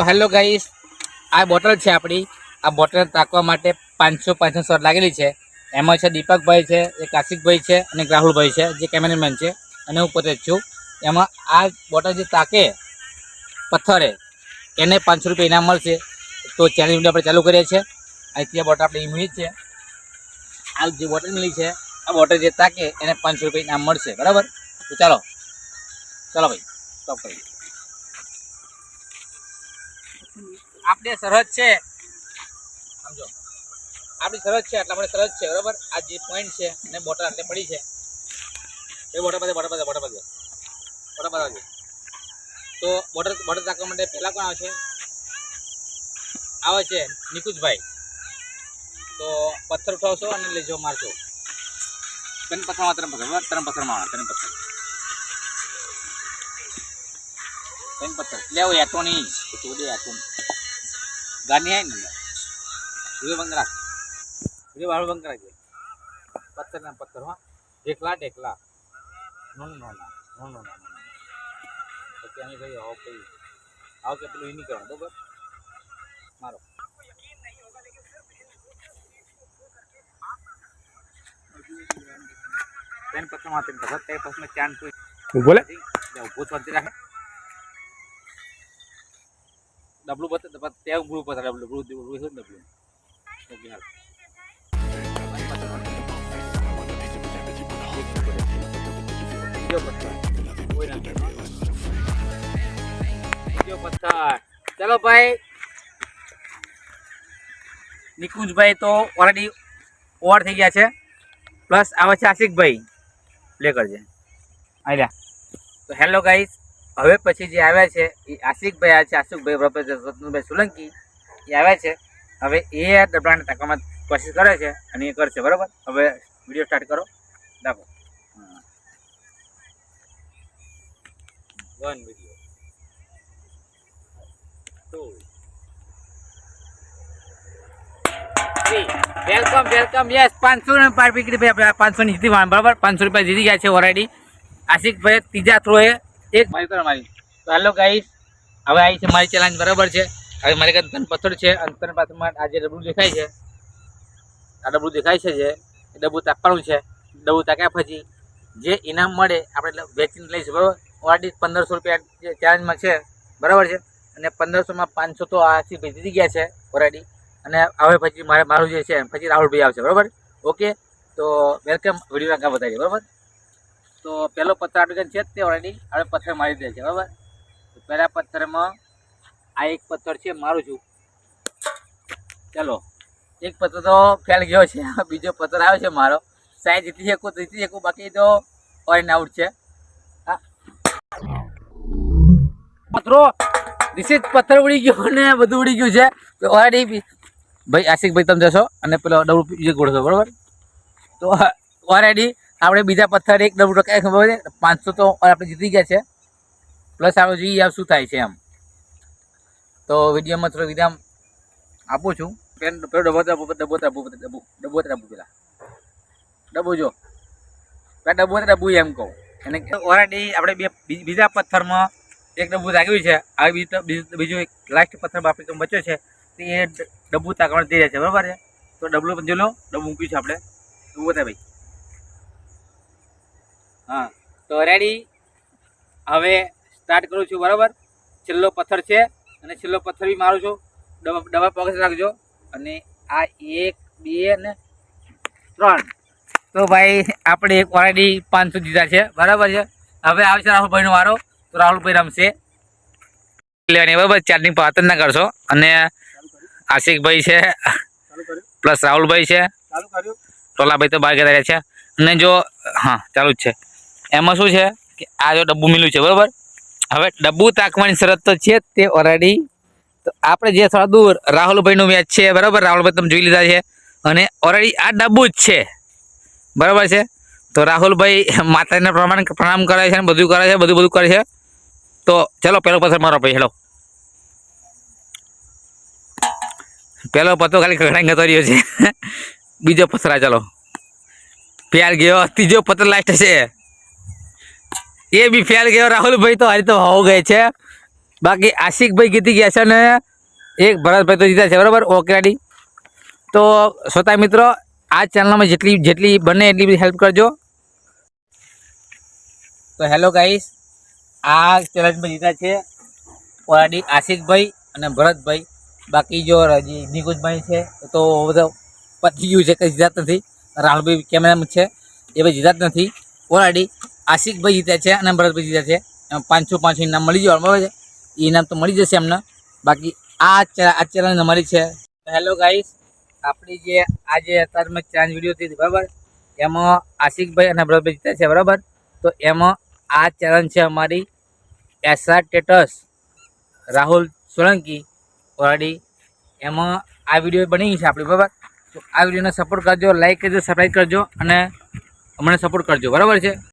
તો hello guys, આ bottle છે આપણી. આ બોટલ તાકવા માટે 500 શોટ લાગેલી છે. એમાં છે દીપકભાઈ છે, એક આશિકભાઈ છે અને એક રાહુલભાઈ છે જે કેમેરામેન છે, અને હું પોતે જ છું. એમાં આ બોટલ જે તાકે પથ્થરે એને 500 રૂપિયા ઇનામ મળશે. તો ચેલેન્જ વિડીયો આપણે ચાલુ કરીએ છીએ. અહીંથી આ બોટલ આપણે ઇમેજ છે. આ જે બોટલ મળી છે, આ બોટલ જે તાકે એને 500 રૂપિયા ઇનામ મળશે. બરાબર? તો ચાલો ભાઈ સ્ટોપ કરીએ. આપણે સરહદ છે, સમજો આપણી સરહદ છે, એટલે આપણે સરહદ છે. બરાબર? આ જે પોઈન્ટ છે અને બોટલ આટલે પડી છે. એ બોટલ પાસે તો બોટલ તાકવા માટે પહેલાં કોણ આવે છે નિકુંજભાઈ. તો પથ્થર ઉઠાવશો અને લેજો, મારશો. ત્રણ પથ્થર લેવો. એટો નહીં ગાની આય ને વિડીયો બંધ રાખ, વિડીયો બંધ રાખજે. પથ્થર હા, ઢેકલા નો પછી અહીં ભાઈ આવો કે પેલું એ નહીં કરવાનું. બરાબર? મારો ત્રણ પથ્થર ચાંદ બોલે ઉભો શાંતિ રાખે. ડબલું બતા ત્યાં ઉભું પથ્થર ડબલું પથ્થર. ચલો ભાઈ, નિકુંજભાઈ તો ઓલરેડી ઓવર થઈ ગયા છે. પ્લસ આવે છે આશિકભાઈ, પ્લે કરજે આલ્યા. તો હેલો ગાઈસ, હવે પછી જે આવ્યા છે એ આશિકભાઈ આવ્યા છે. આશિકભાઈ રત્નભાઈ સોલંકી એ આવ્યા છે. હવે એ ડબલાને તાકવામાં કોશિશ કરે છે અને એ કરશે. બરાબર? હવે વિડીયો સ્ટાર્ટ કરો. દાખો વન વિડીયો 2 વેલકમ. યસ 500 ને પાર પીકડી ભાઈ, 500 ની જીતી. બરાબર? 500 રૂપિયા જીતી ગયા છે ઓલરેડી આશિકભાઈ. ત્રીજા થ્રોએ એક મારી. તો હેલો ગાઈસ, હવે આવી છે મારી ચેલેન્જ. બરાબર છે? હવે મારી કાંઈ ત્રણ પથ્થર છે અને ત્રણ પાથરમાં આ જે ડબલું દેખાય છે, આ ડબલું દેખાય છે જે એ ડબ્બું તાકવાનું છે. ડબ્બું તાક્યા પછી જે ઇનામ મળે આપણે વેચીને લઈશું. બરાબર? ઓલરેડી 1500 રૂપિયા જે ચેલેન્જમાં છે. બરાબર છે? અને 1500માં 500 તો આશિકભાઈ જીતી ગયા છે ઓલરેડી. અને હવે પછી મારું જે છે પછી રાહુલભાઈ આવશે. બરાબર? ઓકે, તો વેલકમ. વિડીયો આગળ વધારીએ. બરાબર? તો પહેલો પથ્થર આપણી છે તે ઓલરેડી આપણે પથ્થર મારી દે છે. બરાબર? તો પહેલા પથ્થરમાં આ એક પથ્થર છે, મારું છું. ચાલો, એક પથ્થર તો ફેલ ગયો છે. બીજો પથ્થર આવ્યો છે મારો. સાહેબ જીતી શકું, બાકી તો ઓઈન આઉટ છે. પથ્થરો પથ્થર ઉડી ગયો ને બધું ઉડી ગયું છે. તો ઓલરેડી ભાઈ આશિકભાઈ તમે જશો અને પેલો ડબલું બીજે ગોળશો. બરાબર? તો ઓલરેડી આપણે બીજા પથ્થર એક ડબલું ટકાય ખબર છે. 500 તો આપણે જીતી ગયા છે. પ્લસ આપણે જોઈએ શું થાય છે એમ. તો વિડીયોમાં થોડો વિરામ આપું છું. પેલો ડબ્બો જો ડબ્બુ એમ કહું. અને ઓલરેડી આપણે બીજા પથ્થરમાં એક ડબ્બુ તાક્યું છે. આવી બીજું એક લાસ્ટ પથ્થર આપણે બચ્યો છે તો એ ડબ્બુ તાકવાનું થઈ જાય છે. બરાબર છે? તો ડબલું પણ જોઈ લો, ડબ્બુ મૂક્યું છે આપણે. ઉભો થાય ભાઈ. હા, તો રેડી. હવે સ્ટાર્ટ કરું છું. બરાબર? છેલ્લો પથ્થર છે અને છેલ્લો પથ્થર બી મારું છું. ડબલ પગ રાખજો. અને આ 1 2 ને 3. તો ભાઈ આપણે ઓલરેડી 500 જીતા છે. બરાબર છે? હવે આવશે રાહુલભાઈનો વારો. તો રાહુલભાઈ રમશે લેવાની. બરાબર? ચાર્જિંગ પર ના કરશો. અને આશિકભાઈ છે પ્લસ રાહુલભાઈ છે, ટોલાભાઈ તો બહાર ગયા રહ્યા છે. અને જો હા ચાલુ જ છે. એમાં શું છે કે આ જો ડબ્બુ મિલ્યું છે. બરાબર? હવે ડબ્બુ તાકવાની શરત તો છે તે ઓલરેડી. તો આપણે જે થોડા દૂર રાહુલભાઈનું મેચ છે. બરાબર? રાહુલભાઈ તમે જોઈ લીધા છે અને ઓલરેડી આ ડબ્બુ જ છે. બરાબર છે? તો રાહુલભાઈ માતાજીના પ્રણામ કરે છે, બધું કરે છે, બધું કરે છે. તો ચલો પહેલો પથ્થર મારો ભાઈ. હેલો, પહેલો પથ્થર ખાલી ખગડાઈ ગતો રહ્યો છે. બીજો પથ્થર ચાલો ફેલ ગયો. ત્રીજો પથ્થર લાસ્ટ છે, એ બી ફેલ ગયો. રાહુલભાઈ તો હારી તો હો ગए છે. બાકી આશિકભાઈ જીતી ગયા છે અને એક ભરતભાઈ તો જીત્યા છે બરાબર. Okay ready. તો શ્રોતા મિત્રો આ ચેનલમાં જેટલી બને એટલી બધી હેલ્પ કરજો. તો હેલો ગાઈસ, આ ચેલેન્જમાં જીત્યા છે ઓલરેડી આશિકભાઈ અને ભરતભાઈ. બાકી જો નિકુંજભાઈ છે તો બધો પતી ગયું છે, કંઈ જીતા નથી. રાહુલભાઈ કેમેરામાં છે એ ભાઈ જીતા જ નથી. ઓલરેડી આશિકભાઈ જીત્યા છે અને ભરતભાઈ જીત્યા છે. 500 ઇનામ મળી જવાનું બરાબર છે. એ ઇનામ તો મળી જશે એમને. બાકી આ ચેનલ મળી છે. હેલો ગાઈસ, આપણી જે આજે અત્યારમાં ચેલેન્જ વિડીયો હતી બરાબર, એમાં આશિકભાઈ અને ભરતભાઈ જીત્યા છે બરાબર. તો એમાં આ ચેલેન્જ છે અમારી એસઆર ટેટસ રાહુલ સોલંકી ઓલરેડી. એમાં આ વિડીયો બની છે આપણી બરાબર. તો આ વિડીયોને સપોર્ટ કરજો, લાઈક કરજો, સબસ્ક્રાઈબ કરજો અને અમને સપોર્ટ કરજો બરાબર છે.